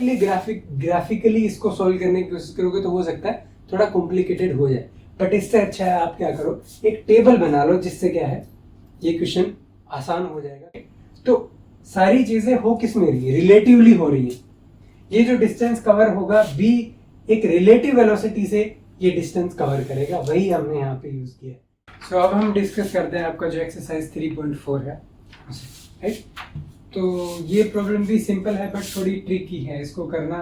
Directly graphically इसको solve करने की कोशिश करोगे तो हो सकता है थोड़ा कॉम्प्लिकेटेड हो जाए, बट इससे अच्छा है आप क्या करो, एक टेबल बना लो, जिससे क्या है ये क्वेश्चन आसान हो जाएगा। तो सारी चीजें हो किस में रही है, रिलेटिवली हो रही है। ये जो डिस्टेंस कवर होगा बी एक रिलेटिव वेलोसिटी से ये डिस्टेंस कवर करेगा, वही हमने यहाँ पे यूज किया है। सो अब हम डिस्कस करते हैं आपका जो एक्सरसाइज 3.4 है, राइट। तो ये प्रॉब्लम भी सिंपल है बट थोड़ी ट्रिकी है, इसको करना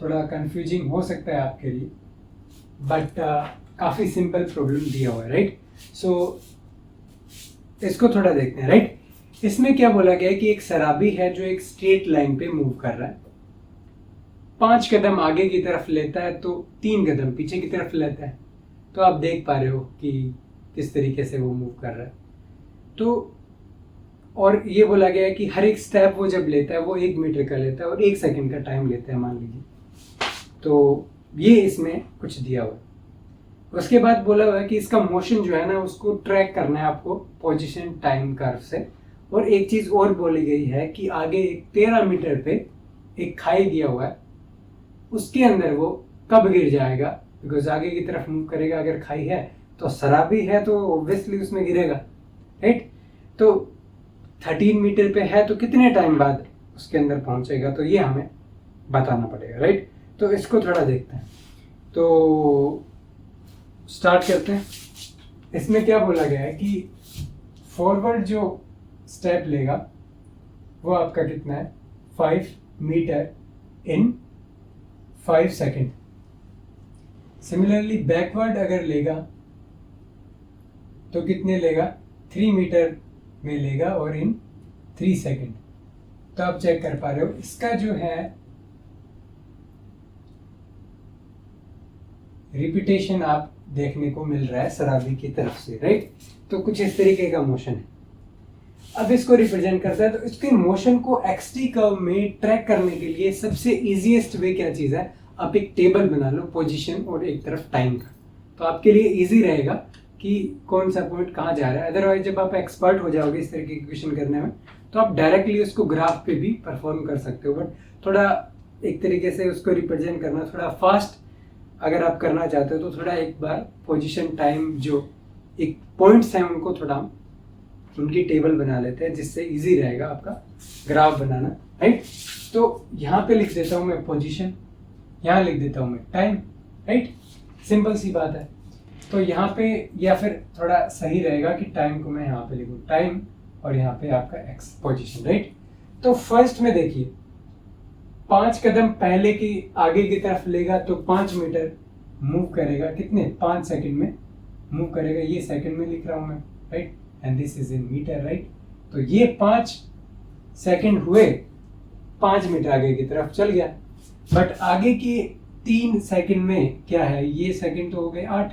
थोड़ा कंफ्यूजिंग हो सकता है आपके लिए, बट काफी सिंपल प्रॉब्लम दिया हुआ है, राइट। सो इसको थोड़ा देखते हैं, राइट। इसमें क्या बोला गया है कि एक शराबी है जो एक स्ट्रेट लाइन पे मूव कर रहा है, 5 कदम आगे की तरफ लेता है तो 3 कदम पीछे की तरफ लेता है। तो आप देख पा रहे हो कि किस तरीके से वो मूव कर रहा है। तो और ये बोला गया है कि हर एक स्टेप वो जब लेता है वो 1 मीटर का लेता है और 1 सेकंड का टाइम लेता है, मान लीजिए। तो ये इसमें कुछ दिया हुआ है। उसके बाद बोला हुआ है कि इसका मोशन जो है ना उसको ट्रैक करना है आपको पोजीशन टाइम कर्व से। और एक चीज और बोली गई है कि आगे 13 मीटर पे एक खाई दिया हुआ है, उसके अंदर वो कब गिर जाएगा, बिकॉज आगे की तरफ मूव करेगा। अगर खाई है तो शराबी है तो ऑब्वियसली उसमें गिरेगा, राइट। तो 13 मीटर पे है तो कितने टाइम बाद उसके अंदर पहुंचेगा, तो ये हमें बताना पड़ेगा, राइट। तो इसको थोड़ा देखते हैं। तो स्टार्ट करते हैं। इसमें क्या बोला गया है कि फॉरवर्ड जो स्टेप लेगा वो आपका कितना है, 5 मीटर इन 5 सेकेंड। सिमिलरली बैकवर्ड अगर लेगा तो कितने लेगा, 3 मीटर में लेगा और इन 3 सेकेंड। तो आप चेक कर पा रहे हो इसका जो है रिपीटेशन आप देखने को मिल रहा है शराबी की तरफ से, राइट। तो कुछ इस तरीके का मोशन है। अब इसको रिप्रेजेंट करता है, तो इसके मोशन को एक्सटी कर्व में ट्रैक करने के लिए सबसे इजीएस्ट वे क्या चीज है, आप एक टेबल बना लो पोजीशन और एक तरफ टाइम का। तो आपके लिए इजी रहेगा कि कौन सा पॉइंट कहाँ जा रहा है। अदरवाइज जब आप एक्सपर्ट हो जाओगे इस तरीके की क्वेश्चन करने में तो आप डायरेक्टली उसको ग्राफ पे भी परफॉर्म कर सकते हो, बट थोड़ा एक तरीके से उसको रिप्रेजेंट करना थोड़ा फास्ट अगर आप करना चाहते हो तो थोड़ा एक बार पोजीशन टाइम जो एक पॉइंट्स हैं उनको थोड़ा उनकी टेबल बना लेते हैं, जिससे इजी रहेगा आपका ग्राफ बनाना, राइट। तो यहाँ पे लिख देता हूँ मैं पोजीशन, यहाँ लिख देता हूँ मैं टाइम, राइट। सिंपल सी बात है। तो यहाँ पे या फिर थोड़ा सही रहेगा कि टाइम को मैं यहाँ पे लिखूँ टाइम और यहाँ पे आपका एक्स पोजीशन, राइट। तो फर्स्ट में देखिए 5 कदम पहले की आगे की तरफ लेगा तो 5 मीटर मूव करेगा, कितने 5 सेकंड में मूव करेगा। ये सेकंड में लिख रहा हूं मैं, right, and this is in metre, right. तो ये 5 सेकंड हुए, 5 मीटर आगे की तरफ चल गया। बट आगे की 3 सेकंड में क्या है, ये सेकंड तो हो गए 8,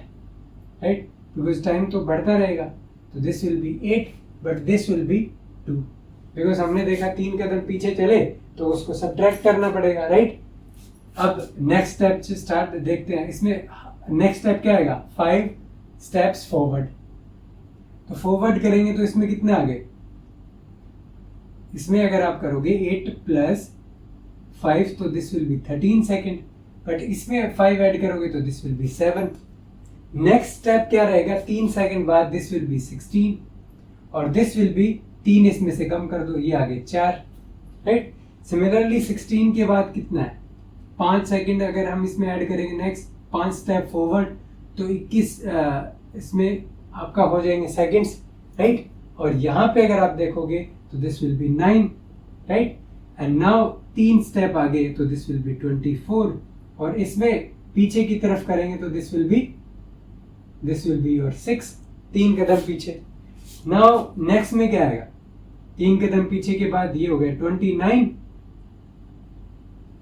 राइट, बिकॉज टाइम तो बढ़ता रहेगा। तो this will B 8 but this will B 2, because हमने देखा 3 कदम पीछे चले तो उसको सब्ट्रैक्ट करना पड़ेगा, राइट। अब नेक्स्ट स्टेप से स्टार्ट देखते हैं। इसमें नेक्स्ट स्टेप क्या आएगा, 5 स्टेप्स फॉरवर्ड। तो फॉरवर्ड करेंगे तो इसमें कितने आ गए, इसमें अगर आप करोगे 8 + 5 तो this will be 13 second, but इसमें 5 ऐड करोगे तो this will B 7। Next step क्या रहेगा, 3 सेकेंड बाद दिस विल बी 16 और दिस विल बी 3 इसमें से कम कर दो, ये आ गए 4, राइट। सिमिलरली 16 के बाद कितना है, 5 सेकेंड अगर हम इसमें ऐड करेंगे नेक्स्ट 5 स्टेप फॉरवर्ड तो 21 इसमें आपका हो जाएंगे सेकेंड्स, राइट। और यहाँ पे अगर आप देखोगे तो this will B 9, right. And now 3 step आगे तो दिस विल बी 24 और इसमें पीछे की तरफ करेंगे तो दिस विल बी योर 6, 3 कदम पीछे। नाउ नेक्स्ट में क्या आएगा, 3 कदम पीछे के बाद ये हो गया 29,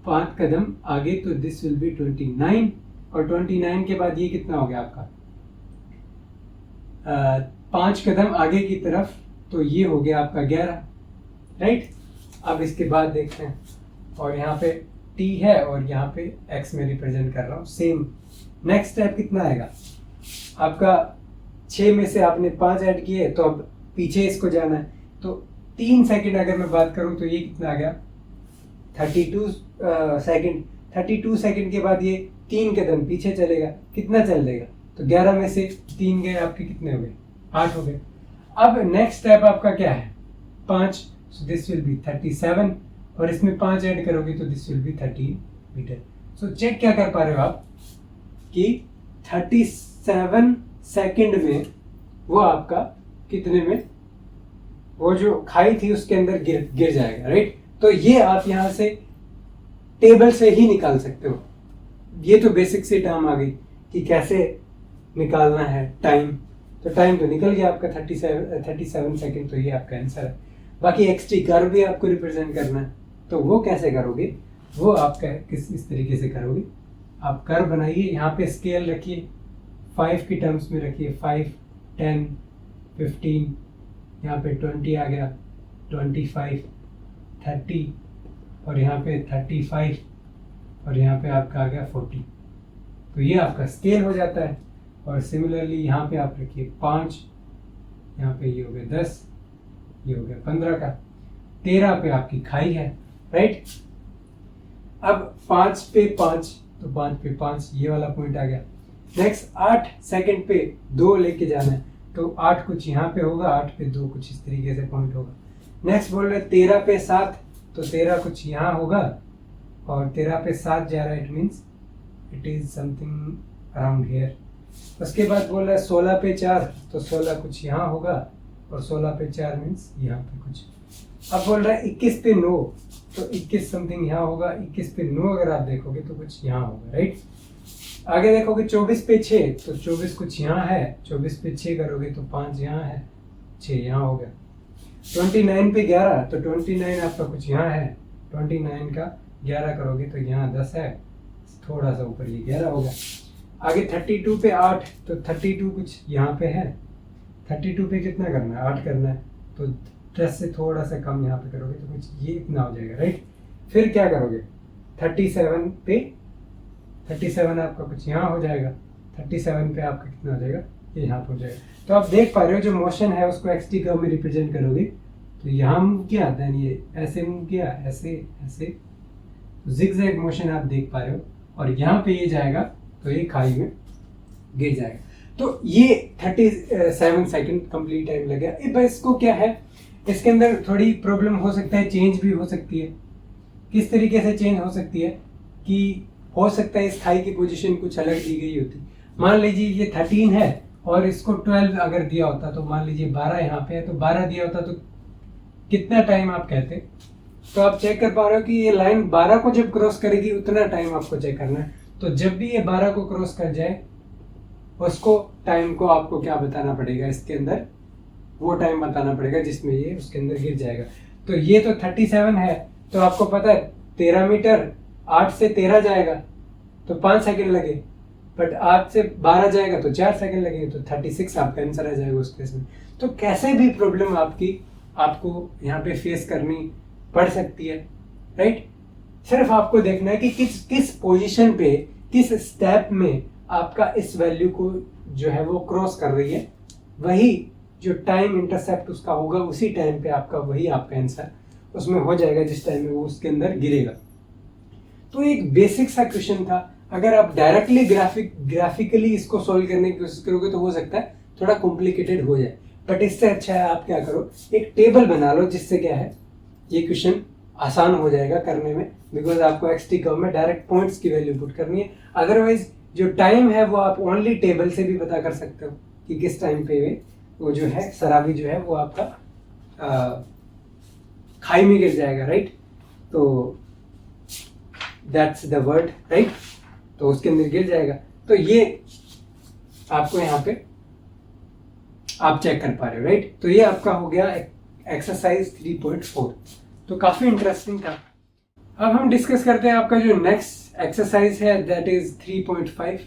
5 कदम आगे तो दिस विल बी 29 और 29 के बाद ये कितना हो गया आपका 5 कदम आगे की तरफ तो ये हो गया आपका 11, राइट। अब इसके बाद देखते हैं, और यहाँ पे t है और यहाँ पे x में रिप्रेजेंट कर रहा हूँ सेम। नेक्स्ट स्टेप कितना आएगा आपका, 6 में से आपने 5 ऐड किए तो अब पीछे इसको जाना है। तो 3 सेकंड अगर मैं बात करूं तो ये कितना आ गया 32 सेकंड, 32 सेकंड के बाद ये 3 कदम पीछे चलेगा, कितना चल देगा? तो 11 में से 3 गए, आपके कितने हो गए? 8 हो गए। अब नेक्स्ट स्टेप आपका क्या है? 5, सो दिस विल बी 37, और इसमें 5 ऐड करोगे तो this will be 13 metre. So check क्या कर पा रहे हो आप कि 37 सेकंड में वो आपका कितने में, वो जो खाई थी उसके अंदर गिर जाएगा, राइट? तो ये आप यहाँ से टेबल से ही निकाल सकते हो। ये तो बेसिक सी टर्म आ गई कि कैसे निकालना है टाइम। तो टाइम तो निकल गया आपका 37 सेकंड, तो ये आपका आंसर है। बाकी एक्सटी कर्व भी आपको रिप्रेजेंट करना है, तो वो कैसे करोगे? वो आपका इस तरीके से करोगे। आप कर्व बनाइए, यहाँ पे स्केल रखिए, 5 की टर्म्स में रखिए, 5, 10, 15, यहाँ पे 20 आ गया, 25, 30, और यहाँ पे 35, और यहाँ पे आपका आ गया 40। तो ये आपका स्केल हो जाता है। और सिमिलरली यहाँ पे आप रखिए 5, यहाँ पे ये हो गया 10, ये हो गया 15 का, 13 पे आपकी खाई है, राइट? अब 5 पे 5, तो 5 पे 5, ये वाला पॉइंट आ गया। नेक्स्ट 8 सेकंड पे 2 लेके जाना है, तो 8 कुछ यहाँ पे होगा, 8 पे 2 कुछ इस तरीके से पॉइंट होगा। नेक्स्ट बोल रहे 13 पे 7, तो 13 कुछ यहाँ होगा, और 13 पे 7 जा रहा है, it means it is something around here. उसके बाद बोल रहा है 16 पे 4, तो 16 कुछ यहाँ होगा, और 16 पे 4 मीन्स यहाँ पे कुछ। अब बोल रहा है 21 पे 9, तो 21 समथिंग यहाँ होगा, 21 पे 9 अगर आप देखोगे तो कुछ यहाँ होगा, राइट? आगे देखोगे 24 पे 6, तो 24 कुछ यहाँ है, 24 पे 6 करोगे तो 5 यहाँ है, 6 यहाँ हो गया। 29 पे 11, तो 29 आपका कुछ यहाँ है, 29 का 11 करोगे तो यहाँ 10 है, थोड़ा सा ऊपर ये 11 होगा। आगे 32 पे 8, तो 32 कुछ यहाँ पे है, 32 पे कितना करना है? 8 करना है, तो 10 से थोड़ा सा कम यहाँ पे करोगे तो कुछ ये इतना हो जाएगा, राइट? फिर क्या करोगे? 37 पे 37 आपका कुछ यहाँ हो जाएगा, 37 पे आपका कितना हो जाएगा? ये यहाँ पे हो जाएगा। तो आप देख पा रहे हो जो मोशन है उसको एक्सटी कर्व में रिप्रेजेंट करोगे, तो यहाँ मूव किया, देन ये ऐसे मूव किया, ऐसे ऐसे, तो जिगजैग मोशन आप देख पा रहे हो, और यहाँ पे ये जाएगा तो ये खाई में गिर जाएगा। तो ये 37 सेकंड कंप्लीट टाइम लग गया। अब इसको क्या है, इसके अंदर थोड़ी प्रॉब्लम हो सकता है, चेंज भी हो सकती है। किस तरीके से चेंज हो सकती है कि हो सकता है इस थाई की पोजीशन कुछ अलग दी गई होती। मान लीजिए ये 13 है और इसको 12 अगर दिया होता, तो मान लीजिए 12 यहाँ पे है, तो 12 दिया होता तो कितना टाइम आप कहते? तो आप चेक कर पा रहे हो कि ये लाइन 12 को जब क्रॉस करेगी उतना टाइम आपको चेक करना है। तो जब भी ये 12 को क्रॉस कर जाए उसको टाइम को आपको क्या बताना पड़ेगा? इसके अंदर वो टाइम बताना पड़ेगा जिसमें ये उसके अंदर गिर जाएगा। तो ये तो 37 है, तो आपको पता है 13 मीटर 8 से 13 जाएगा तो 5 सेकंड लगे, बट 8 से 12 जाएगा तो 4 सेकंड लगेंगे, तो 36 आपका आंसर आ जाएगा उस केस में। तो कैसे भी प्रॉब्लम आपको यहाँ पे फेस करनी पड़ सकती है, राइट? सिर्फ आपको देखना है कि किस पोजीशन पे, किस स्टेप में आपका इस वैल्यू को जो है वो क्रॉस कर रही है, वही जो टाइम इंटरसेप्ट उसका होगा उसी टाइम पे वही आपका आंसर उसमें हो जाएगा जिस टाइम में वो उसके अंदर गिरेगा। तो एक बेसिक सा क्वेश्चन था। अगर आप डायरेक्टली ग्राफिकली इसको सॉल्व करने की कोशिश करोगे तो हो सकता है थोड़ा कॉम्प्लिकेटेड हो जाए, बट इससे अच्छा है आप क्या करो, एक टेबल बना लो, जिससे क्या है ये क्वेश्चन आसान हो जाएगा करने में, बिकॉज आपको एक्सटी कर्व में डायरेक्ट पॉइंट्स की वैल्यू पुट करनी है। अदरवाइज जो टाइम है वो आप ओनली टेबल से भी पता कर सकते हो कि किस टाइम पे वो जो है शराबी जो है वो आपका खाई में गिर जाएगा, राइट? तो दैट्स द वर्ड, राइट? तो उसके अंदर गिर जाएगा। तो ये आपको यहाँ पे आप चेक कर पा रहे हो, राइट? तो ये आपका हो गया एक्सरसाइज 3.4। तो काफी इंटरेस्टिंग था। अब हम डिस्कस करते हैं आपका जो नेक्स्ट एक्सरसाइज है, दैट इज 3.5।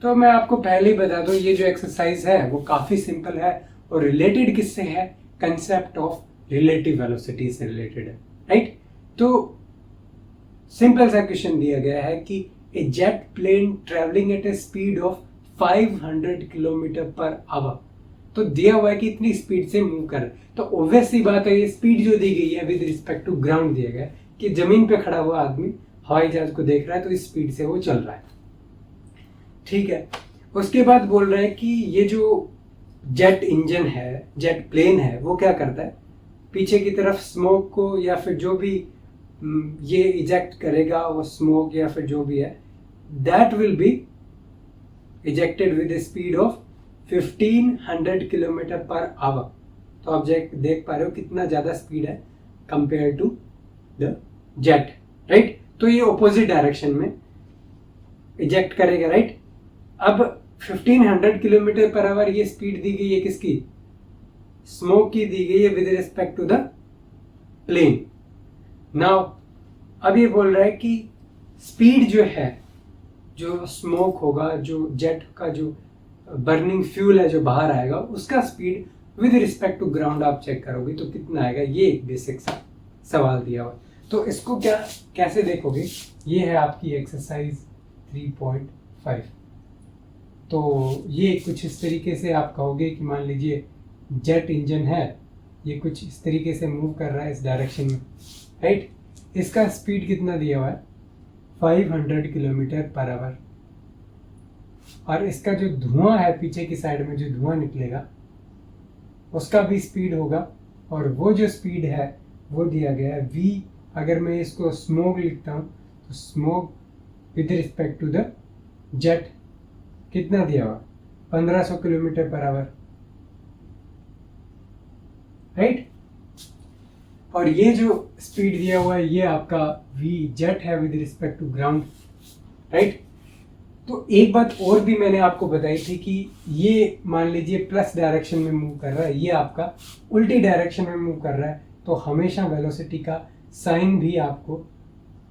तो मैं आपको पहले ही बता दूं, ये जो एक्सरसाइज है वो काफी सिंपल है और रिलेटेड किससे है? कंसेप्ट ऑफ रिलेटिव वेलोसिटी से रिलेटेड है, राइट? तो सिंपल सा क्वेश्चन दिया गया है कि a jet plane travelling at a speed of 500 kilometre per hour, तो दिया हुआ है कि इतनी स्पीड से मूव कर, तो ऑब्वियस सी बात है ये स्पीड जो दी गई है विद रिस्पेक्ट टू ग्राउंड दिया गया है, कि जमीन पे खड़ा हुआ आदमी हवाई जहाज को देख रहा है, तो इस स्पीड से वो चल रहा है। ठीक है, उसके बाद बोल रहे हैं कि ये जो जेट इंजन है, जेट प्लेन है, वो क्या करता है, पीछे की तरफ स्मोक को या फिर जो भी ये इजेक्ट करेगा, वो स्मोक या फिर जो भी है, that will B ejected with speed of 1500 kilometre per hour. तो आप देख पा रहे हो कितना ज्यादा स्पीड है compare to the jet, right. तो ये ऑपोजिट डायरेक्शन में इजेक्ट करेगा, राइट। अब 1500 किलोमीटर पर आवर ये स्पीड दी गई है किसकी, स्मोक की दी गई है with respect to the plane. Now अब ये बोल रहा है कि स्पीड जो है, जो स्मोक होगा, जो जेट का जो बर्निंग फ्यूल है जो बाहर आएगा, उसका speed with respect to ground आप चेक करोगे तो कितना आएगा, ये एक बेसिक सा सवाल दिया हुआ। तो इसको क्या कैसे देखोगे, ये है आपकी एक्सरसाइज 3.5। तो ये कुछ इस तरीके से आप कहोगे कि मान लीजिए जेट इंजन है, ये कुछ इस तरीके से मूव कर रहा है इस डायरेक्शन में, राइट। इसका स्पीड कितना दिया हुआ है, 500 किलोमीटर पर आवर। और इसका जो धुआं है पीछे की साइड में, जो धुआं निकलेगा उसका भी स्पीड होगा, और वो जो स्पीड है वो दिया गया है v। अगर मैं इसको स्मोक लिखता हूँ तो smoke with respect to the jet कितना दिया हुआ, 1500 किलोमीटर पर आवर, राइट। और ये जो स्पीड दिया हुआ है ये आपका v जेट है with respect to ground, right. तो एक बात और भी मैंने आपको बताई थी कि ये मान लीजिए प्लस डायरेक्शन में मूव कर रहा है, ये आपका उल्टी डायरेक्शन में मूव कर रहा है, तो हमेशा वेलोसिटी का साइन भी आपको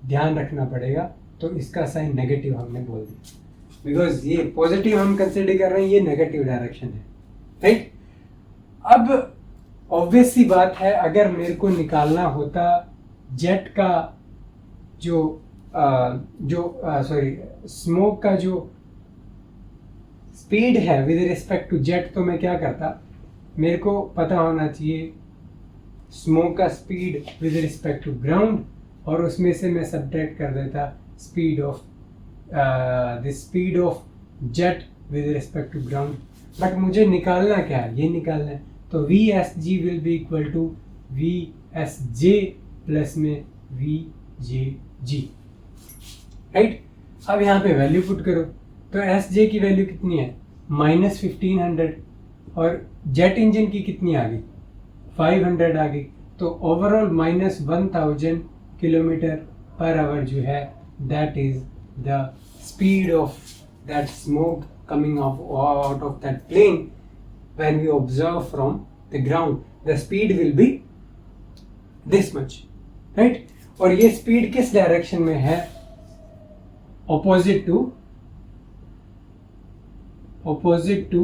ध्यान रखना पड़ेगा। तो इसका साइन नेगेटिव हमने बोल दिया, बिकॉज ये पॉजिटिव हम कंसिडर कर रहे हैं, ये नेगेटिव डायरेक्शन है, राइट। अब ऑब्वियस सी बात है, अगर मेरे को निकालना होता जेट का जो स्मोक का जो स्पीड है विद रिस्पेक्ट टू जेट, तो मैं क्या करता, मेरे को पता होना चाहिए स्मोक का speed with respect to ground, और उसमें से मैं सब्ट्रैक्ट कर देता speed of the speed of jet with respect to ground. But मुझे निकालना क्या है, ये निकालना है, तो V S G will be equal to V S J plus में वी जे जी, राइट। अब यहाँ पे वैल्यू पुट करो, तो एस जे की वैल्यू कितनी है, -1500, और जेट इंजन की कितनी आ गई, 500 आ गई। तो ओवरऑल -1000 किलोमीटर पर आवर जो है, that is the speed of that smoke coming out of that plane when we observe from the ground. The speed will be this much, right? और ये speed किस डायरेक्शन में है, opposite to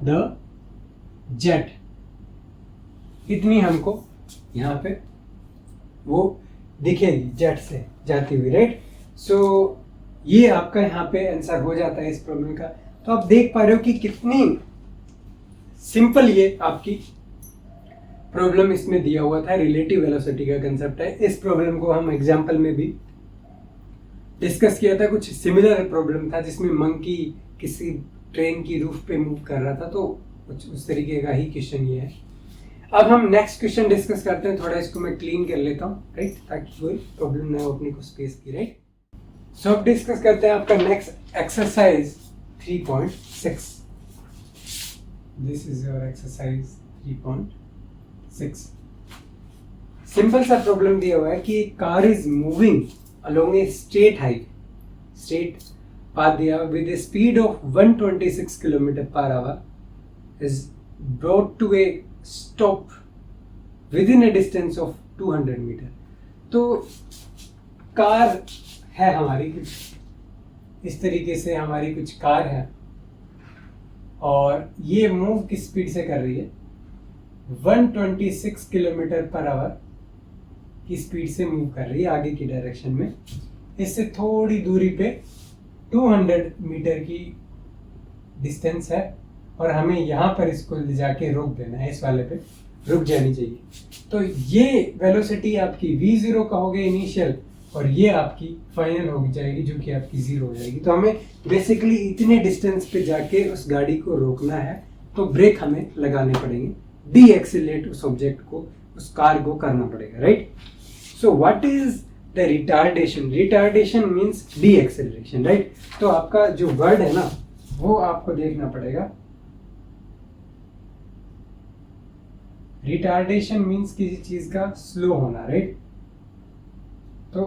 the jet। इतनी हमको यहाँ पे वो दिखेगी जेट से जाती हुई, राइट। सो ये आपका यहाँ पे आंसर हो जाता है इस प्रॉब्लम का। तो आप देख पा रहे हो कि कितनी सिंपल ये आपकी प्रॉब्लम इसमें दिया हुआ था, रिलेटिव वेलोसिटी का कंसेप्ट है। इस प्रॉब्लम को हम एग्जाम्पल में भी डिस्कस किया था, कुछ सिमिलर प्रॉब्लम था जिसमें मंकी किसी ट्रेन की रूफ पे मूव कर रहा था, तो कुछ उस तरीके का ही क्वेश्चन ये है। अब हम नेक्स्ट क्वेश्चन डिस्कस करते हैं, थोड़ा इसको मैं क्लीन कर लेता हूँ, राइट, ताकि कोई प्रॉब्लम ना हो अपने को स्पेस की, राइट। सो अब डिस्कस करते हैं आपका next exercise 3.6। This is your exercise 3.6। Simple सा प्रॉब्लम दिया हुआ है कि car is moving along a straight path दिया with a speed of 126 kilometre per hour is brought to a stop within a distance of 200 metre. तो car है हमारी कुछ इस तरीके से, हमारी कुछ कार है और ये मूव किस स्पीड से कर रही है, 126 किलोमीटर पर आवर की स्पीड से मूव कर रही है आगे की डायरेक्शन में। इससे थोड़ी दूरी पे 200 मीटर की डिस्टेंस है और हमें यहाँ पर इसको ले जाके रोक देना है इस वाले पे। रुक जानी चाहिए। तो ये वेलोसिटी आपकी v0 कहोगे इनिशियल, और ये आपकी फाइनल हो जाएगी जो कि आपकी 0 हो जाएगी। तो हमें बेसिकली इतने डिस्टेंस पे जाके उस गाड़ी को रोकना है, तो ब्रेक हमें लगाने पड़ेंगे, डी एक्सीलरेट उस ऑब्जेक्ट को, उस कार को करना पड़ेगा, right. So what is the retardation? Retardation means D acceleration, right. तो आपका जो वर्ड है ना वो आपको देखना पड़ेगा। रिटार्डेशन मीन्स किसी चीज का स्लो होना, राइट। तो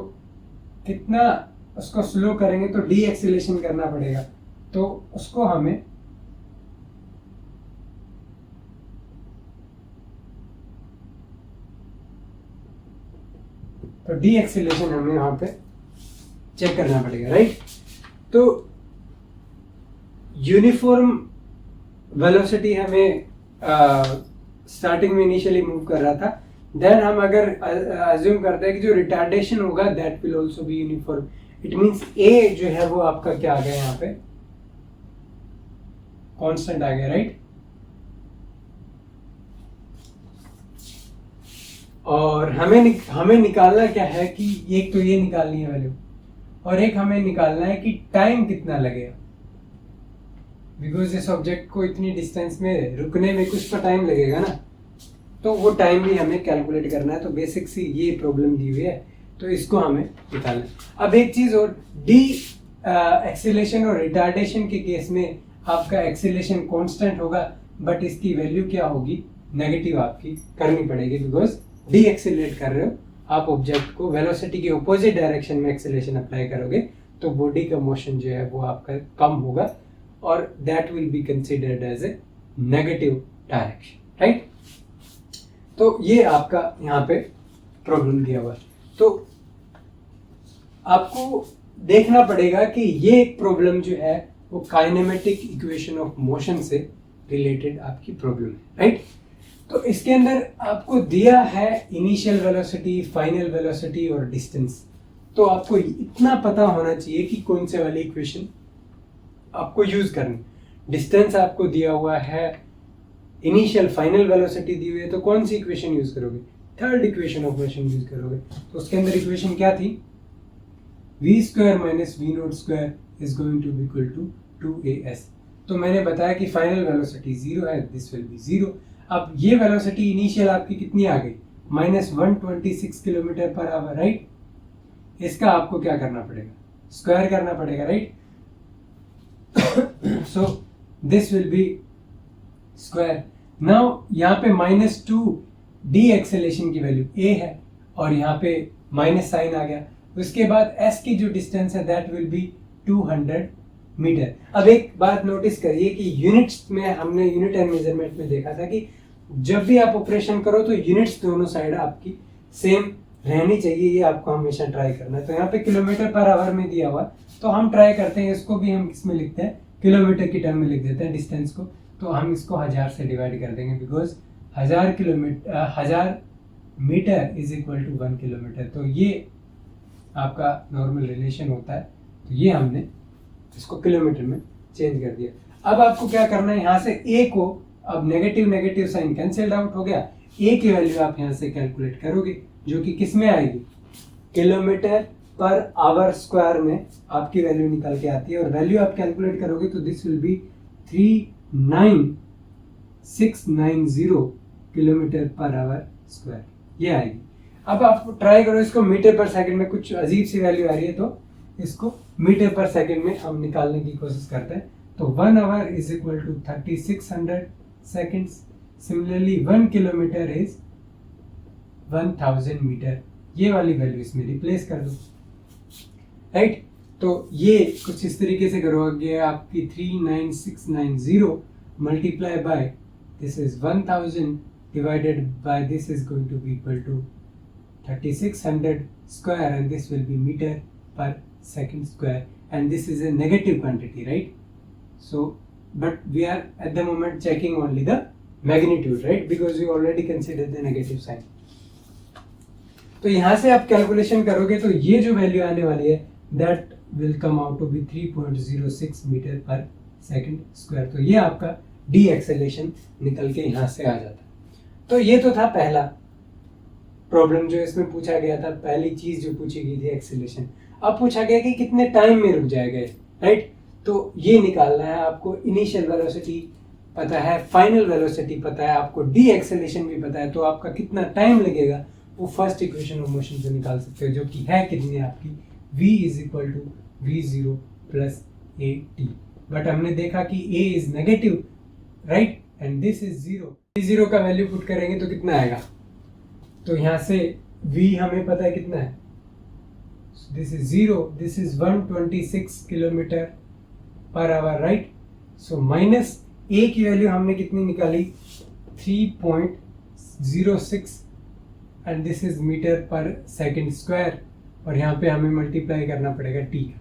कितना उसको स्लो करेंगे तो डी एक्सेलरेशन करना पड़ेगा, तो उसको हमें तो डी एक्सेलरेशन हमें वहां पे चेक करना पड़ेगा, राइट। तो यूनिफॉर्म वेलोसिटी हमें स्टार्टिंग में इनिशियली मूव कर रहा था, देन हम अगर अज्यूम करते हैं कि जो रिटार्डेशन होगा that will also be uniform, it means a जो है वो आपका क्या आ गया यहाँ पे, कांस्टेंट आ गया, राइट। और हमें निकालना क्या है कि एक तो ये निकालनी है वैल्यू, और एक हमें निकालना है कि टाइम कितना लगेगा, बिकॉज इस ऑब्जेक्ट को इतनी डिस्टेंस में रुकने में कुछ तो टाइम लगेगा ना, तो वो टाइम भी हमें कैलकुलेट करना है। तो बेसिक सी ये प्रॉब्लम दी हुई है, तो इसको हमें निकालना है। अब एक चीज और, डी एक्सीलरेशन और रिटार्डेशन के केस में आपका एक्सीलरेशन कांस्टेंट होगा, बट इसकी वैल्यू क्या होगी, नेगेटिव आपकी करनी पड़ेगी, बिकॉज डी एक्सीलरेट कर रहे हो आप ऑब्जेक्ट को, वेलोसिटी के अपोजिट डायरेक्शन में एक्सीलरेशन अप्लाई करोगे तो बॉडी का मोशन जो है वो आपका कम होगा, और that will be considered as a negative direction, right. तो ये आपका यहाँ पे प्रॉब्लम दिया हुआ है। तो आपको देखना पड़ेगा कि ये प्रॉब्लम जो है वो काइनेमेटिक इक्वेशन ऑफ मोशन से रिलेटेड आपकी प्रॉब्लम है, राइट। तो इसके अंदर आपको दिया है इनिशियल वेलोसिटी, फाइनल वेलोसिटी और डिस्टेंस। तो आपको इतना पता होना चाहिए कि कौन से वाली इक्वेशन आपको यूज करनी। डिस्टेंस आपको दिया हुआ है, इनिशियल फाइनल वेलोसिटी दी हुई है, तो कौन सी इक्वेशन यूज करोगे, third equation of motion use करोगे। तो उसके अंदर इक्वेशन क्या थी, v square minus v nought square is going to be equal to 2as। तो मैंने बताया कि फाइनल वेलोसिटी 0 है, दिस विल बी 0। अब ये वेलोसिटी इनिशियल आपकी कितनी आ गई, -126 किलोमीटर पर आवर, राइट। इसका आपको क्या करना पड़ेगा, स्क्वायर करना पड़ेगा, right. So this will B square. Now यहाँ पे -2 डी एक्सेलेरेशन की वैल्यू a है, और यहाँ पे माइनस साइन आ गया। उसके बाद s की जो डिस्टेंस है दैट विल बी 200 मीटर। अब एक बात नोटिस करिए कि यूनिट्स में हमने यूनिट एंड मेजरमेंट में देखा था कि जब भी आप ऑपरेशन करो तो यूनिट्स दोनों साइड आपकी सेम रहनी चाहिए, ये आपको हमेशा ट्राई करना है। तो यहाँ पे किलोमीटर पर आवर में दिया हुआ, तो हम ट्राई करते हैं इसको भी हम किस में लिखते हैं, किलोमीटर की टर्म में लिख देते हैं डिस्टेंस को। तो हम इसको 1000 से डिवाइड कर देंगे, because 1000 metre is equal to 1 kilometre. तो ये आपका नॉर्मल रिलेशन होता है, तो ये हमने इसको किलोमीटर में चेंज कर दिया। अब आपको क्या करना है, यहाँ से a को, अब negative negative sign cancelled out हो गया, a की वैल्यू आप यहाँ से कैलकुलेट करोगे, जो कि किस में आएगी, किलोमीटर पर आवर स्क्वायर में आपकी वैल्यू निकल के आती है। और वैल्यू आप कैलकुलेट करोगे तो this will B 39690 kilometre per our square, ये आएगी। अब आप ट्राई करो इसको मीटर पर सेकंड में, कुछ अजीब सी वैल्यू आ रही है तो इसको मीटर पर सेकंड में हम निकालने की कोशिश करते हैं। तो 1 hour is equal to 3600 seconds. Similarly 1 kilometre is 1000 metre, ये वाली वैल्यू इसमें रिप्लेस कर दो, राइट। तो ये कुछ इस तरीके से करोगे, आपकी 39690 multiply by this is 1000 divided by this is going to be equal to 3600 square, and this will be meter per second square, and this is a negative quantity, right? So but we are at the moment checking only the magnitude, right, because we already considered the negative sign. तो यहाँ से आप calculation करोगे तो ये जो value आने वाली है that will come out to be 3.06 metre per second square. तो ये आपका डी एक्सेलरेशन निकल के यहाँ से आ जाता है। तो ये तो था पहला प्रॉब्लम जो इसमें पूछा गया था, पहली चीज जो पूछी गई थी एक्सेलरेशन। अब पूछा गया कि कितने टाइम में रुक जाएगा, राइट। तो ये निकालना है आपको। इनिशियल वेलोसिटी पता है, फाइनल वेलोसिटी पता है, आपको डी एक्सेलरेशन भी पता है, तो आपका कितना टाइम लगेगा वो फर्स्ट इक्वेशन ऑफ मोशन से निकाल सकते हो, जो कि है कितनी आपकी v is equal to v0 plus A T. But हमने देखा कि a is negative, right, and this is zero. v0 का वैल्यू पुट करेंगे तो कितना आएगा, तो यहाँ से v हमें पता है कितना है, this is 0, this is 126 kilometre per our, right. So minus a की वैल्यू हमने कितनी निकाली, 3.06 and this is metre per second square, और यहाँ पे हमें मल्टीप्लाई करना पड़ेगा t का।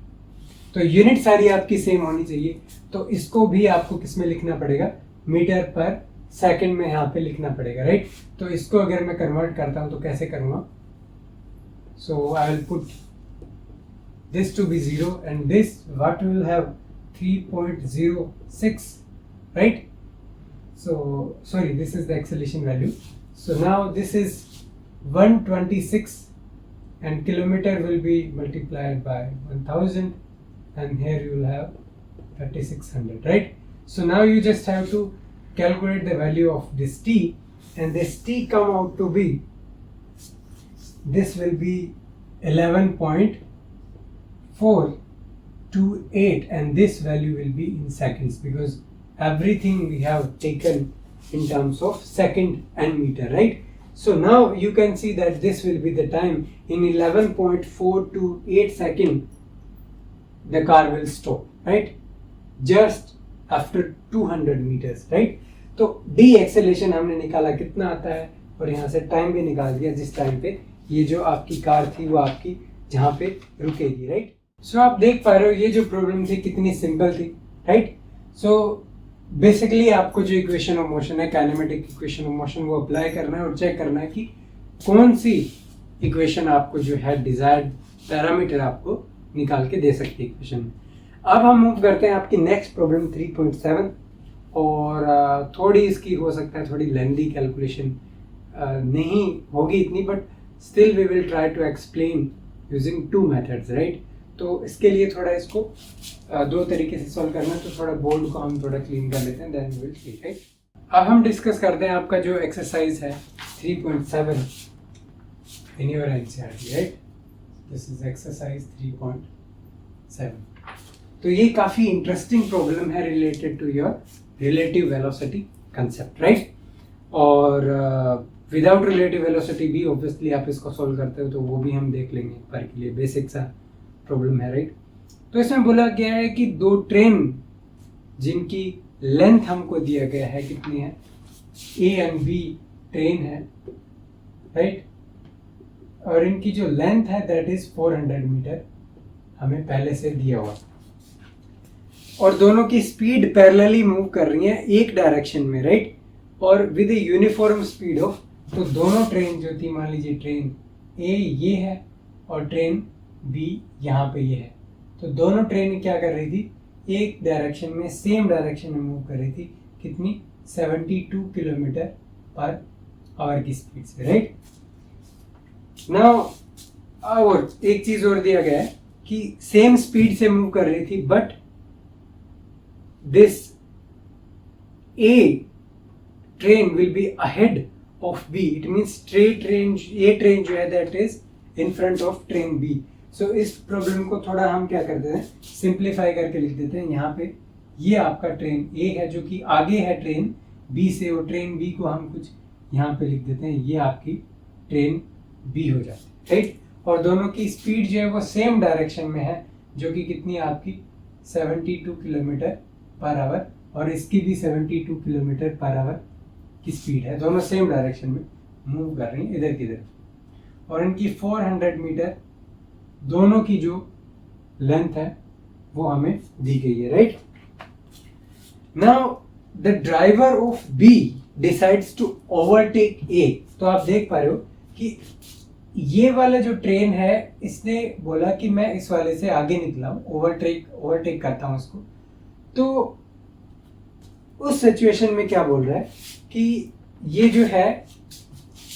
तो यूनिट सारी आपकी सेम होनी चाहिए, तो इसको भी आपको किस में लिखना पड़ेगा, मीटर पर सेकंड में यहाँ पे लिखना पड़ेगा, राइट। तो इसको अगर मैं कन्वर्ट करता हूँ तो कैसे करूँगा, so I will put this to be 0 and this what we will have 3.06, right. So sorry, this is the acceleration value. So now this is 126 and kilometer will be multiplied by 1000 and here you will have 3600, right. So now you just have to calculate the value of this t, and this t come out to be, this will be 11.428 and this value will be in seconds because everything we have taken in terms of second and meter, right. So now you can see that this will be the time in 11.428 second the car will stop, right, just after 200 meters, right. तो D acceleration हमने निकाला कितना आता है, और यहाँ से time भी निकाल दिया जिस टाइम पे ये जो आपकी कार थी वो आपकी जहाँ पे रुकेगी, राइट। सो आप देख पा रहे हो ये जो प्रॉब्लम थी कितनी सिंपल थी, राइट। सो बेसिकली आपको जो इक्वेशन ऑफ मोशन है, काइनेमेटिक इक्वेशन ऑफ मोशन, वो अप्लाई करना है और चेक करना है कि कौन सी इक्वेशन आपको जो है डिजायर्ड पैरामीटर आपको निकाल के दे सकती है इक्वेशन में। अब हम मूव करते हैं आपकी नेक्स्ट प्रॉब्लम 3.7, और थोड़ी इसकी हो सकता है थोड़ी लेंथी कैलकुलेशन नहीं होगी इतनी, but still we will try to explain using two methods, right. तो इसके लिए थोड़ा इसको दो तरीके से सॉल्व करना है, तो थोड़ा बोर्ड को हम थोड़ा क्लीन कर लेते हैं, then we will see, right. अब हम डिस्कस करते हैं आपका जो एक्सरसाइज है 3.7 in your NCERT, right. This is exercise 3.7। तो ये काफ़ी इंटरेस्टिंग प्रॉब्लम है related to your relative velocity concept, right. और विदाउट रिलेटिव वेलोसिटी भी ऑब्वियसली आप इसको सॉल्व करते हो, तो वो भी हम देख लेंगे एक बार के लिए, बेसिक सा प्रॉब्लम है, राइट। तो इसमें बोला गया है कि दो ट्रेन जिनकी लेंथ हमको दिया गया है कितनी है, ए एंड बी ट्रेन है, राइट, और इनकी जो लेंथ है दैट इज 400 मीटर हमें पहले से दिया हुआ, और दोनों की स्पीड पैरेलली मूव कर रही है एक डायरेक्शन में, राइट, और विद यूनिफॉर्म स्पीड ऑफ, तो दोनों ट्रेन जो थी, मान लीजिए ट्रेन ए ये है और ट्रेन बी यहाँ पे ये है, तो दोनों ट्रेन क्या कर रही थी, एक डायरेक्शन में सेम डायरेक्शन में मूव कर रही थी, कितनी 72 किलोमीटर पर आवर की स्पीड से, राइट। नाउ और एक चीज और दिया गया है कि सेम स्पीड से मूव कर रही थी, but this A train will be ahead of B. It means A train जो है that is in front of train B. So इस प्रॉब्लम को थोड़ा हम क्या करते हैं, सिंप्लीफाई करके लिख देते हैं। यहाँ पे ये आपका ट्रेन A है जो कि आगे है ट्रेन B से, और ट्रेन B को हम कुछ यहाँ पे लिख देते हैं, ये आपकी ट्रेन B हो जाती है, राइट। और दोनों की स्पीड जो है वो सेम डायरेक्शन में है, जो कि कितनी है आपकी 72 किलोमीटर पर आवर, और इसकी भी 72 किलोमीटर पर आवर की स्पीड है, दोनों सेम डायरेक्शन में मूव कर रही हैं इधर की तरफ, और इनकी 400 मीटर दोनों की जो लेंथ है वो हमें दी गई है, right. Now the driver of B decides to overtake A. तो आप देख पा रहे हो कि ये वाला जो ट्रेन है इसने बोला कि मैं इस वाले से आगे निकला हूं, ओवरटेक करता हूं इसको। तो उस सिचुएशन में क्या बोल रहा है कि ये जो है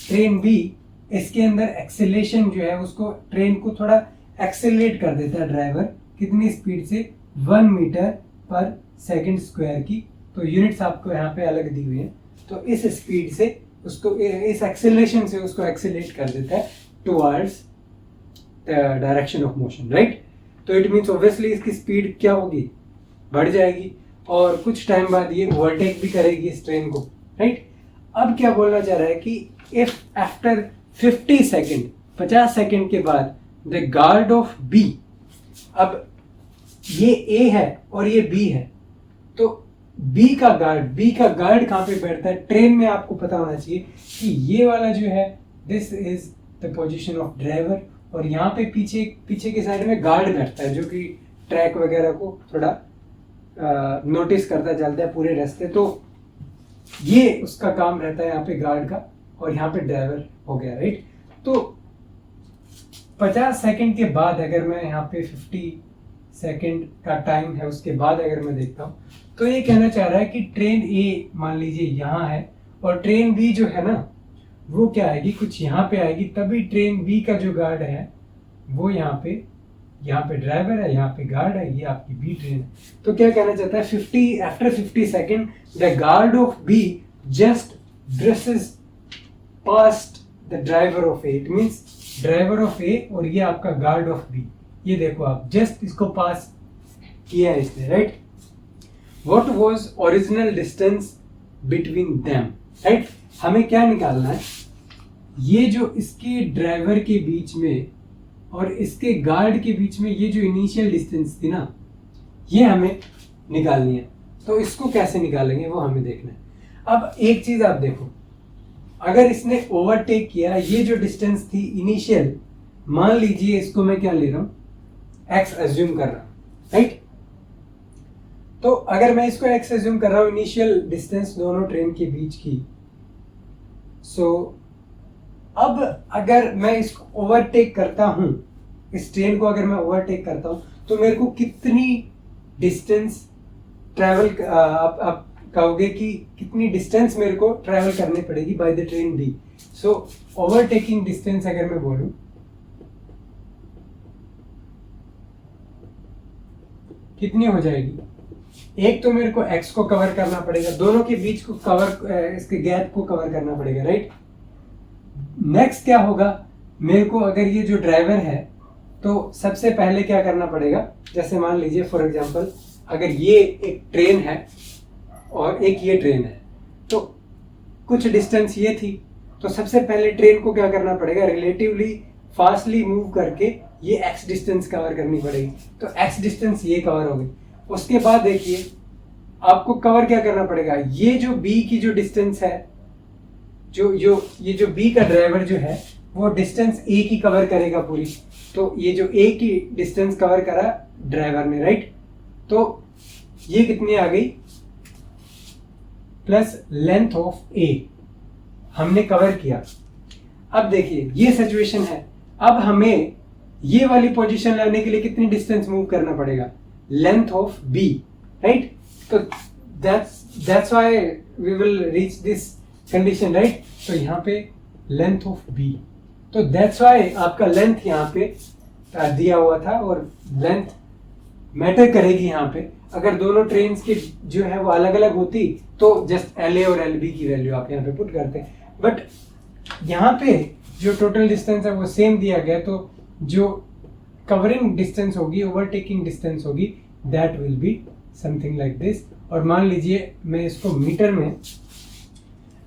ट्रेन बी, इसके अंदर एक्सेलेरेशन जो है उसको ट्रेन को थोड़ा एक्सेलरेट कर देता है ड्राइवर, कितनी स्पीड से 1 मीटर पर सेकंड स्क्वायर की। तो यूनिट्स आपको यहाँ पे अलग दी हुई है। तो इस स्पीड से उसको, इस एक्सेलरेशन से उसको एक्सेलरेट कर देता है towards the direction of motion, right. तो इट मीन्स ऑब्वियसली इसकी स्पीड क्या होगी, बढ़ जाएगी और कुछ टाइम बाद ये ओवरटेक भी करेगी इस ट्रेन को, राइट। अब क्या बोलना चाह रहा है कि इफ आफ्टर 50 सेकेंड, 50 सेकेंड के बाद द गार्ड ऑफ बी, अब ये ए है और ये बी है, तो बी का गार्ड कहां पे बैठता है ट्रेन में, आपको पता होना चाहिए कि ये वाला जो है this is the position of driver, और यहाँ पे पीछे के साइड में गार्ड बैठता है जो कि ट्रैक वगैरह को थोड़ा नोटिस करता चलता है पूरे रास्ते। तो ये उसका काम रहता है यहाँ पे गार्ड का, और यहाँ पे ड्राइवर हो गया, राइट। तो 50 सेकंड के बाद अगर मैं यहाँ पे 50 सेकंड का टाइम है उसके बाद अगर मैं देखता हूँ, तो ये कहना चाह रहा है कि ट्रेन ए मान लीजिए यहाँ है और ट्रेन बी जो है ना वो क्या आएगी, कुछ यहाँ पे आएगी, तभी ट्रेन बी का जो गार्ड है वो यहाँ पे ड्राइवर है, यहाँ पे गार्ड है, ये आपकी बी ट्रेन है। तो क्या कहना चाहता है, 50 after 50 second the guard of B just dresses past the driver of A. It means driver of A और ये आपका गार्ड ऑफ बी, ये देखो आप जस्ट इसको पास किया है इसने, right. What was original distance between them, right. हमें क्या निकालना है, ये जो इसके ड्राइवर के बीच में और इसके गार्ड के बीच में ये जो इनिशियल डिस्टेंस थी ना, ये हमें निकालनी है। तो इसको कैसे निकालेंगे वो हमें देखना है। अब एक चीज आप देखो, अगर इसने ओवरटेक किया, ये जो डिस्टेंस थी इनिशियल, मान लीजिए इसको मैं क्या ले रहा हूं, एक्स एज्यूम कर रहा हूं, राइट। तो अगर मैं इसको एक्स एज्यूम कर रहा हूं इनिशियल डिस्टेंस दोनों ट्रेन के बीच की, सो अब अगर मैं इसको ओवरटेक करता हूं, इस ट्रेन को अगर मैं ओवरटेक करता हूं, तो मेरे को कितनी डिस्टेंस ट्रैवल, आप कहोगे कि कितनी डिस्टेंस मेरे को ट्रैवल करनी पड़ेगी by the train B. So overtaking distance अगर मैं बोलूं, कितनी हो जाएगी, एक तो मेरे को एक्स को कवर करना पड़ेगा, दोनों के बीच को कवर, इसके गैप को कवर करना पड़ेगा, राइट। नेक्स्ट क्या होगा, मेरे को अगर ये जो ड्राइवर है तो सबसे पहले क्या करना पड़ेगा, जैसे मान लीजिए फॉर एग्जांपल अगर ये एक ट्रेन है और एक ये ट्रेन है, तो कुछ डिस्टेंस ये थी, तो सबसे पहले ट्रेन को क्या करना पड़ेगा, रिलेटिवली फास्टली मूव करके ये एक्स डिस्टेंस कवर करनी पड़ेगी। तो एक्स डिस्टेंस ये कवर हो गई। उसके बाद देखिए आपको कवर क्या करना पड़ेगा, ये जो बी की जो डिस्टेंस है, ये जो बी का ड्राइवर जो है वो डिस्टेंस ए की कवर करेगा पूरी। तो ये जो ए की डिस्टेंस कवर करा ड्राइवर ने, राइट। तो ये कितनी आ गई, प्लस लेंथ ऑफ ए हमने कवर किया। अब देखिए ये सिचुएशन है, अब हमें ये वाली पोजीशन लाने के लिए कितनी डिस्टेंस मूव करना पड़ेगा, लेंथ ऑफ बी, राइट। तो that's why we will reach this condition, right. तो यहाँ पे लेंथ ऑफ बी, तो दैट्स व्हाई आपका लेंथ यहाँ पे दिया हुआ था, और लेंथ मैटर करेगी यहाँ पे। अगर दोनों ट्रेन की जो है वो अलग अलग होती तो जस्ट एल ए और एल बी की वैल्यू आप यहाँ पे पुट करते हैं, बट यहाँ पे जो टोटल डिस्टेंस है वो सेम दिया गया, तो जो कवरिंग डिस्टेंस होगी, ओवरटेकिंग डिस्टेंस होगी, that will be something like this. और मान लीजिए मैं इसको मीटर में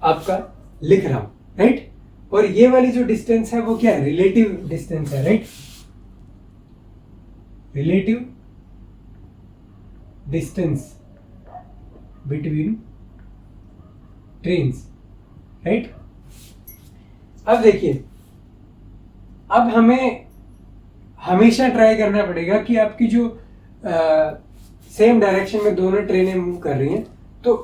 आपका लिख रहा हूं, राइट। और ये वाली जो डिस्टेंस है वो क्या है, रिलेटिव डिस्टेंस है, right. Relative distance between trains, right. अब देखिए, अब हमें हमेशा ट्राई करना पड़ेगा कि आपकी जो सेम डायरेक्शन में दोनों ट्रेनें मूव कर रही हैं, तो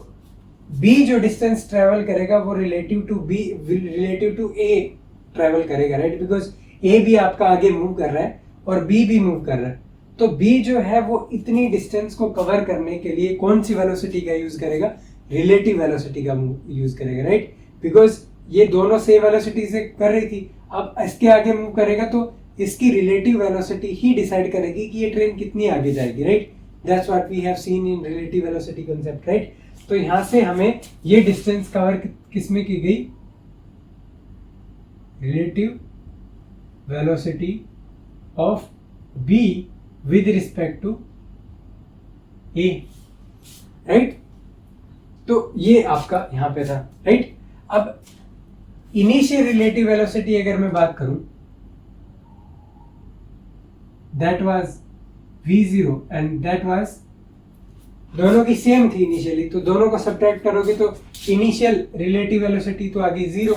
बी जो डिस्टेंस ट्रेवल करेगा वो रिलेटिव टू ए ट्रेवल करेगा, राइट। बिकॉज ए भी आपका आगे मूव कर रहा है और बी भी मूव कर रहा है, तो बी जो है वो इतनी डिस्टेंस को कवर करने के लिए कौन सी वेलोसिटी का यूज करेगा, रिलेटिव वेलोसिटी का यूज करेगा, राइट। बिकॉज ये दोनों सेम वेलोसिटी से कर रही थी, अब इसके आगे मूव करेगा तो इसकी रिलेटिव वेलोसिटी ही डिसाइड करेगी कि ये ट्रेन कितनी आगे जाएगी, right. That's what we have seen in relative velocity concept, right. तो यहां से हमें ये डिस्टेंस कवर किस में की गई, relative velocity of B with respect to A, right. तो ये आपका यहां पे था, राइट। अब इनिशियल रिलेटिव वेलोसिटी अगर मैं बात करूं, that was v0 and that was, दोनों की सेम थी इनिशियली, तो दोनों को सब्ट्रैक्ट करोगे तो इनिशियल रिलेटिव वेलोसिटी तो आ गई 0,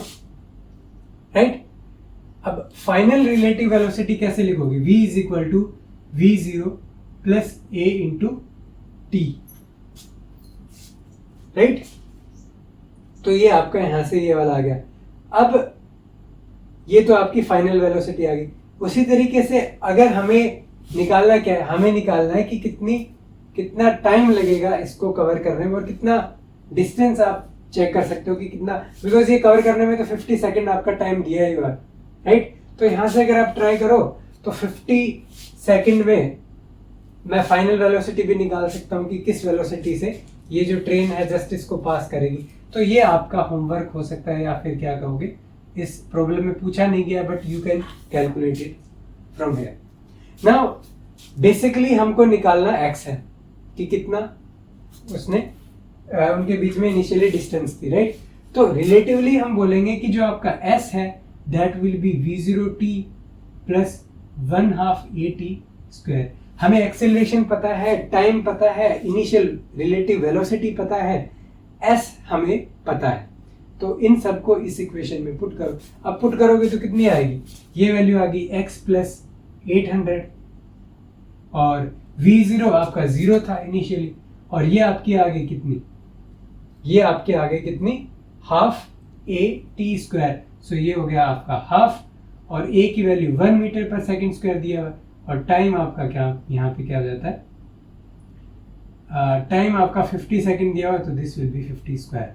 राइट। अब फाइनल रिलेटिव वेलोसिटी कैसे लिखोगे, v is equal to v0 plus a into T, right. तो ये आपका यहां से ये वाला आ गया। अब ये तो आपकी फाइनल वेलोसिटी आ गई। उसी तरीके से अगर हमें निकालना क्या है, हमें निकालना है कि कितना टाइम लगेगा इसको कवर करने में और कितना डिस्टेंस आप चेक कर सकते हो कि कितना, बिकॉज ये कवर करने में तो 50 सेकंड आपका टाइम दिया ही हुआ है, राइट। तो यहां से अगर आप ट्राई करो तो 50 सेकंड में मैं फाइनल वेलोसिटी भी निकाल सकता हूं कि किस वेलोसिटी से ये जो ट्रेन है जस्ट इसको पास करेगी। तो ये आपका होमवर्क हो सकता है, या फिर क्या कहोगे, इस प्रॉब्लम में पूछा नहीं गया but you can calculate it from here. Now basically हमको निकालना x है कि कितना उसने उनके बीच में इनिशियली डिस्टेंस थी, राइट। तो रिलेटिवली हम बोलेंगे कि जो आपका s है that will B v0t plus 1/2 at square. हमें एक्सेलरेशन पता है, टाइम पता है, इनिशियल रिलेटिव वेलोसिटी पता है, s हमें पता है। तो इन सबको इस इक्वेशन में पुट करो। अब पुट करोगे तो कितनी आएगी, ये वैल्यू आ गई x प्लस 800 और v0 आपका 0 था इनिशियली, और ये आपकी आ गई कितनी, ये आपके आ गई कितनी, 1/2 at स्क्वायर। सो ये हो गया आपका हाफ, और a की value 1 metre per second square दिया हुआ, और टाइम आपका क्या यहाँ पे क्या हो जाता है, टाइम आपका 50 सेकंड दिया हुआ, तो दिस विल बी 50 स्क्वायर।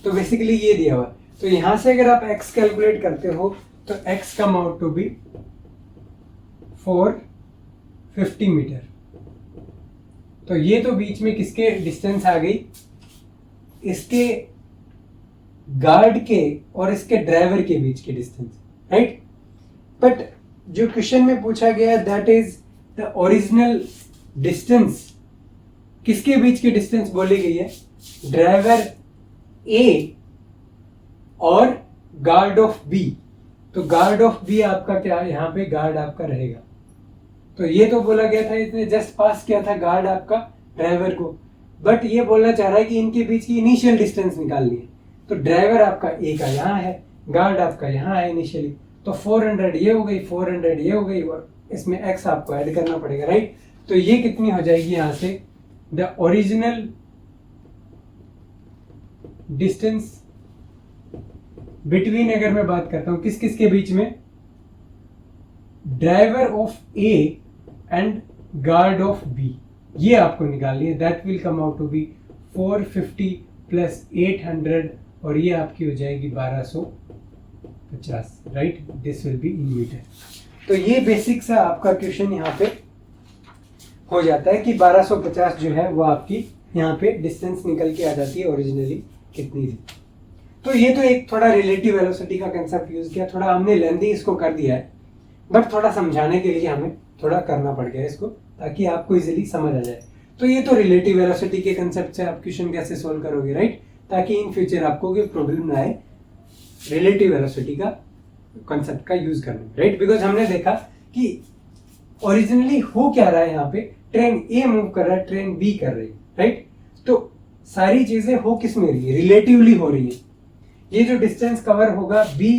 तो बेसिकली ये दिया हुआ। तो यहां से अगर आप x कैलकुलेट करते हो तो x come out to be 450 metre. तो ये तो बीच में किसके डिस्टेंस आ गई, इसके गार्ड के और इसके ड्राइवर के बीच के डिस्टेंस, राइट। बट जो क्वेश्चन में पूछा गया that is the original distance, किसके बीच की डिस्टेंस बोली गई है, ड्राइवर ए और गार्ड ऑफ बी। तो गार्ड ऑफ बी आपका क्या है, यहाँ पे गार्ड आपका रहेगा। तो ये तो बोला गया था, इसने जस्ट पास किया था गार्ड आपका ड्राइवर को, बट ये बोलना चाह रहा है कि इनके बीच की इनिशियल डिस्टेंस निकालनी है। तो ड्राइवर आपका ए का यहाँ है, गार्ड आपका यहाँ है इनिशियली, तो 400 ये हो गई, 400 ये हो गई, और इसमें एक्स आपको ऐड करना पड़ेगा, राइट। तो ये कितनी हो जाएगी यहाँ से, द ओरिजिनल डिस्टेंस बिटवीन, अगर मैं बात करता हूं किस किस के बीच में, driver of A and guard of B, ये आपको निकालनी है। That will come out to be 450 plus 800, और ये आपकी हो जाएगी 1250, right. This will be in metre. तो ये बेसिक सा आपका क्वेश्चन यहाँ पे हो जाता है कि 1250 जो है वो आपकी यहाँ पे डिस्टेंस निकल के आ जाती है ओरिजिनली कितनी थी। तो ये तो एक थोड़ा रिलेटिव वेलोसिटी का कंसेप्ट यूज किया, थोड़ा हमने लेंथी इसको कर दिया है, बट थोड़ा समझाने के लिए हमें थोड़ा करना पड़ गया इसको, ताकि आपको इजीली समझ आ जाए। तो ये तो रिलेटिव वेलोसिटी के कंसेप्ट से आप क्वेश्चन कैसे सोल्व करोगे, राइट, ताकि इन फ्यूचर आपको कोई प्रॉब्लम ना आए रिलेटिव वेलोसिटी का कंसेप्ट का यूज करने में, राइट। बिकॉज हमने देखा कि ओरिजिनली हो क्या रहा है, यहाँ पे ट्रेन ए मूव कर रहा है, ट्रेन बी कर रही है, राइट। तो सारी चीजें हो किस में रही है, रिलेटिवली हो रही है। ये जो डिस्टेंस कवर होगा बी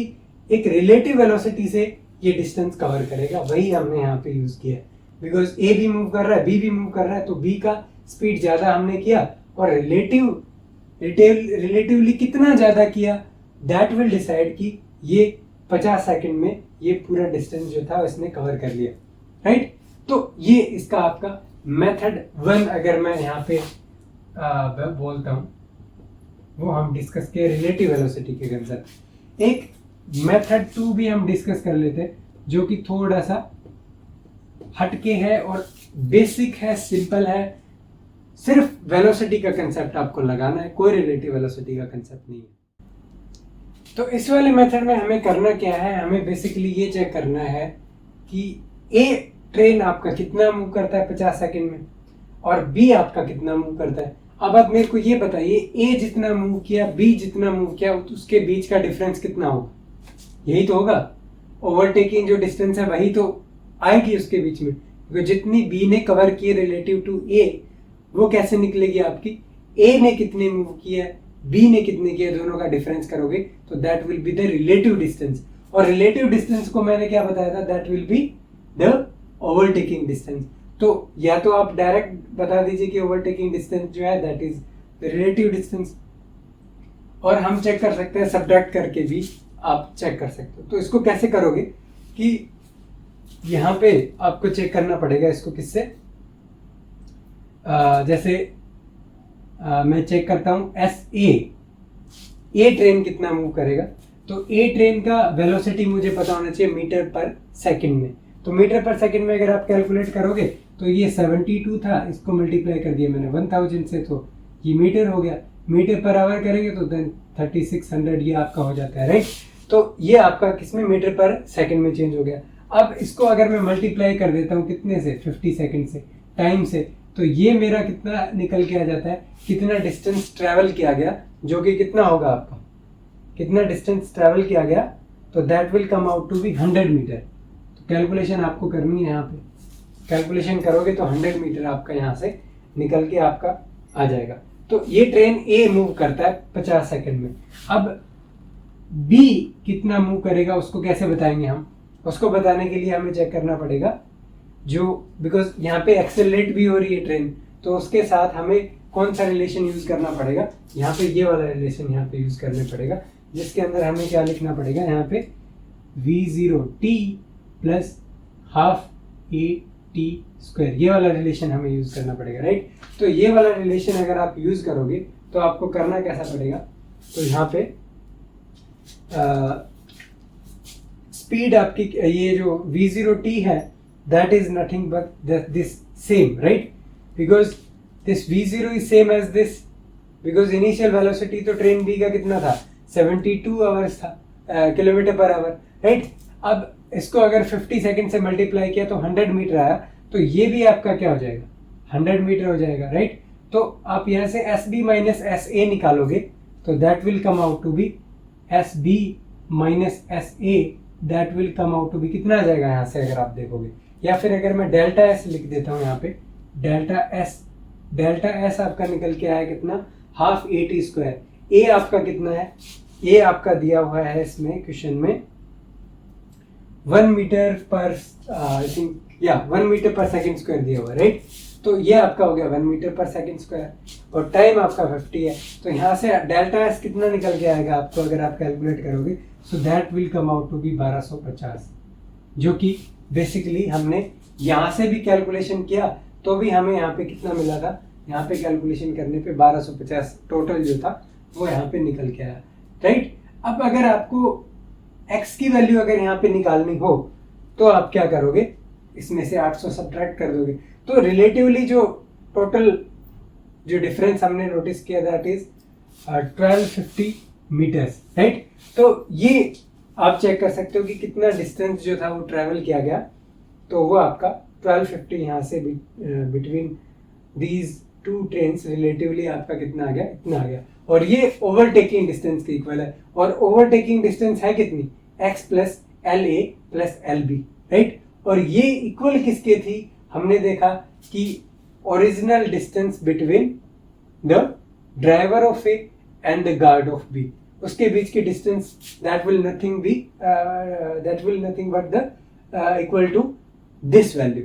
एक रिलेटिव वेलोसिटी से ये डिस्टेंस कवर करेगा, वही हमने यहाँ पे यूज किया है। बिकॉज ए भी मूव कर रहा है, बी भी मूव कर रहा है, तो बी का स्पीड ज्यादा हमने किया, और रिलेटिवली कितना ज्यादा किया दैट विल डिसाइड कि ये 50 सेकंड में ये पूरा डिस्टेंस जो था इसने कवर कर लिया, राइट। तो ये इसका आपका मेथड 1 अगर मैं यहाँ पे बोलता हूँ वो हम डिस्कस किए रिलेटिव वेलोसिटी के कंसेप्ट। एक मेथड 2 भी हम डिस्कस कर लेते हैं जो कि थोड़ा सा हटके है और बेसिक है, सिंपल है, सिर्फ वेलोसिटी का कंसेप्ट आपको लगाना है, कोई रिलेटिव वेलोसिटी का कंसेप्ट नहीं है। तो इस वाले मेथड में हमें करना क्या है, हमें बेसिकली ये चेक करना है कि ए ट्रेन आपका कितना मूव करता है 50 सेकंड में और बी आपका कितना मूव करता है। अब आप मेरे को ये बताइए, ए जितना मूव किया, बी जितना मूव किया, उसके बीच का डिफरेंस कितना होगा? यही तो होगा, ओवरटेकिंग जो डिस्टेंस है वही तो आएगी उसके बीच में, क्योंकि जितनी बी ने कवर की रिलेटिव टू ए वो कैसे निकलेगी आपकी, ए ने कितने मूव किया, बी ने कितने किया, दोनों का डिफरेंस करोगे तो that will be the relative distance. और रिलेटिव डिस्टेंस को मैंने क्या बताया था, that will be the overtaking distance. तो या तो आप डायरेक्ट बता दीजिए कि ओवरटेकिंग डिस्टेंस जो है that is the relative distance, और हम चेक कर सकते हैं सब्ट्रैक्ट करके भी आप चेक कर सकते हो। तो इसको कैसे करोगे कि यहाँ पे आपको चेक करना पड़ेगा इसको किससे, जैसे मैं चेक करता हूँ एस ए ट्रेन कितना मूव करेगा। तो ए ट्रेन का वेलोसिटी मुझे पता होना चाहिए मीटर पर सेकंड में। तो मीटर पर सेकंड में अगर आप कैलकुलेट करोगे तो ये 72 था, इसको मल्टीप्लाई कर दिया मैंने 1000 से, तो ये मीटर हो गया। मीटर पर आवर करेंगे तो देन 3600 ये आपका हो जाता है, राइट। तो ये आपका किसमें, मीटर पर सेकंड में चेंज हो गया। अब इसको अगर मैं मल्टीप्लाई कर देता हूँ कितने से, 50 सेकंड से, टाइम से, तो ये मेरा कितना निकल के आ जाता है, कितना डिस्टेंस ट्रैवल किया गया, जो कि कितना होगा आपका, कितना डिस्टेंस ट्रैवल किया गया, तो that will come out to be 100 metre. तो कैलकुलेशन आपको करनी है, यहाँ पे कैलकुलेशन करोगे तो 100 मीटर आपका यहाँ से निकल के आपका आ जाएगा। तो ये ट्रेन ए मूव करता है 50 सेकंड में। अब बी कितना मूव करेगा उसको कैसे बताएंगे हम, उसको बताने के लिए हमें चेक करना पड़ेगा जो, बिकॉज यहाँ पे एक्सेलरेट भी हो रही है ट्रेन, तो उसके साथ हमें कौन सा रिलेशन यूज करना पड़ेगा, यहाँ पे ये वाला रिलेशन यहाँ पे यूज करने पड़ेगा, जिसके अंदर हमें क्या लिखना पड़ेगा, यहाँ पे v0t plus half AT square, ये वाला रिलेशन हमें यूज करना पड़ेगा, राइट। तो ये वाला रिलेशन अगर आप यूज करोगे तो आपको करना कैसा पड़ेगा, तो यहाँ पे स्पीड आपकी, ये जो v0t है that is nothing but this same, right, because this v0 is same as this, because initial velocity तो ट्रेन B का कितना था, 72 आवर्स था, किलोमीटर पर आवर, राइट। अब इसको अगर 50 सेकंड से मल्टीप्लाई किया तो 100 मीटर आया, तो ये भी आपका क्या हो जाएगा, 100 मीटर हो जाएगा, राइट। तो आप यहाँ से SB माइनस SA निकालोगे तो that will come out to be SB minus SA, that will come out to be कितना आ जाएगा यहाँ से अगर आप देखोगे, या फिर अगर मैं डेल्टा S लिख देता हूँ यहाँ पे, डेल्टा S आपका निकल के आया कितना, हाफ AT स्क्वायर। ए आपका कितना है, ए आपका दिया हुआ है इसमें क्वेश्चन में 1 मीटर पर आई थिंक, या 1 मीटर पर सेकंड स्क्वायर दिया हुआ है, राइट। तो ये आपका हो गया 1 मीटर पर सेकंड स्क्वायर, और टाइम आपका 50 है। तो यहाँ से डेल्टा S कितना निकल के आएगा आपको अगर आप कैलकुलेट करोगे, so that will come out to be 1250, जो कि बेसिकली हमने यहाँ से भी कैलकुलेशन किया तो भी हमें यहाँ पे कितना मिला था, यहाँ पे कैलकुलेशन करने पे 1250 टोटल जो था वो यहाँ पे निकल के आया, राइट। अब अगर आपको x की वैल्यू अगर यहाँ पे निकालनी हो तो आप क्या करोगे, इसमें से 800 सब्ट्रैक्ट कर दोगे, तो रिलेटिवली जो टोटल जो डिफरेंस हमने नोटिस किया दैट इज 1250 मीटर्स, राइट। तो ये आप चेक कर सकते हो कि कितना डिस्टेंस जो था वो ट्रैवल किया गया, तो वो आपका 1250 यहाँ से between these two trains relatively आपका कितना आ गया, इतना आ गया। और ये ओवरटेकिंग डिस्टेंस के इक्वल है, और ओवरटेकिंग डिस्टेंस है कितनी, x plus LA plus LB, right. और ये इक्वल किसके थी, हमने देखा कि original distance between the driver of A and the guard of B, उसके बीच की distance that will nothing but the equal to this value,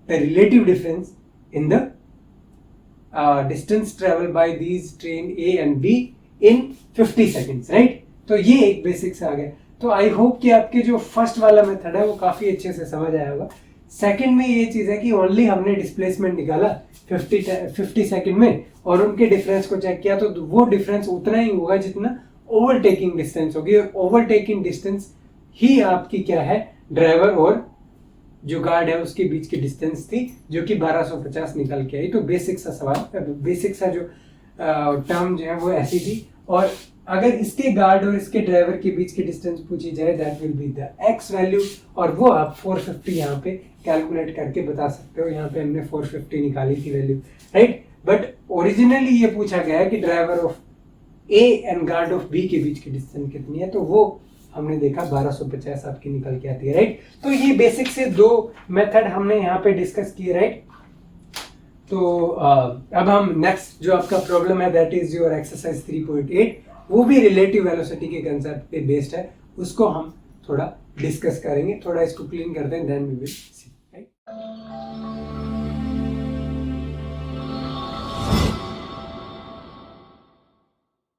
the relative difference in the distance travel by these train A and B in 50 seconds, right. तो ये एक basics आ गया। तो I hope कि आपके जो फर्स्ट वाला मेथड है वो काफी अच्छे से समझ आया होगा। सेकंड में ये चीज है कि ओनली हमने डिस्प्लेसमेंट निकाला 50 सेकंड में, और उनके डिफरेंस को चेक किया तो वो डिफरेंस उतना ही होगा जितना ओवरटेकिंग डिस्टेंस होगी, और ओवरटेकिंग डिस्टेंस ही आपकी क्या है, ड्राइवर और जो गार्ड है उसके बीच की डिस्टेंस थी, जो कि 1250 निकल के आई। तो बेसिक सा सवाल, बेसिक सा जो टर्म जो है वो ऐसी थी। और अगर इसके गार्ड और इसके ड्राइवर के बीच की डिस्टेंस पूछी जाए, that will be the x value, और वो आप 450 यहाँ पे कैलकुलेट करके बता सकते हो। यहाँ पे हमने 450 निकाली थी वैल्यू, राइट। बट ओरिजिनली ये पूछा गया है कि driver of A and guard of B के बीच की डिस्टेंस कितनी है, तो वो हमने देखा 1250 आपकी निकल के आती है, राइट। तो ये बेसिक से 2 मेथड हमने यहाँ पे डिस्कस किए, राइट। तो अब हम नेक्स्ट जो आपका प्रॉब्लम है दैट इज योर एक्सरसाइज 3.8, वो भी रिलेटिव वेलोसिटी के कंसेप्ट पे बेस्ड है, उसको हम थोड़ा डिस्कस करेंगे। थोड़ा इसको क्लीन करते हैं, then we will see, right.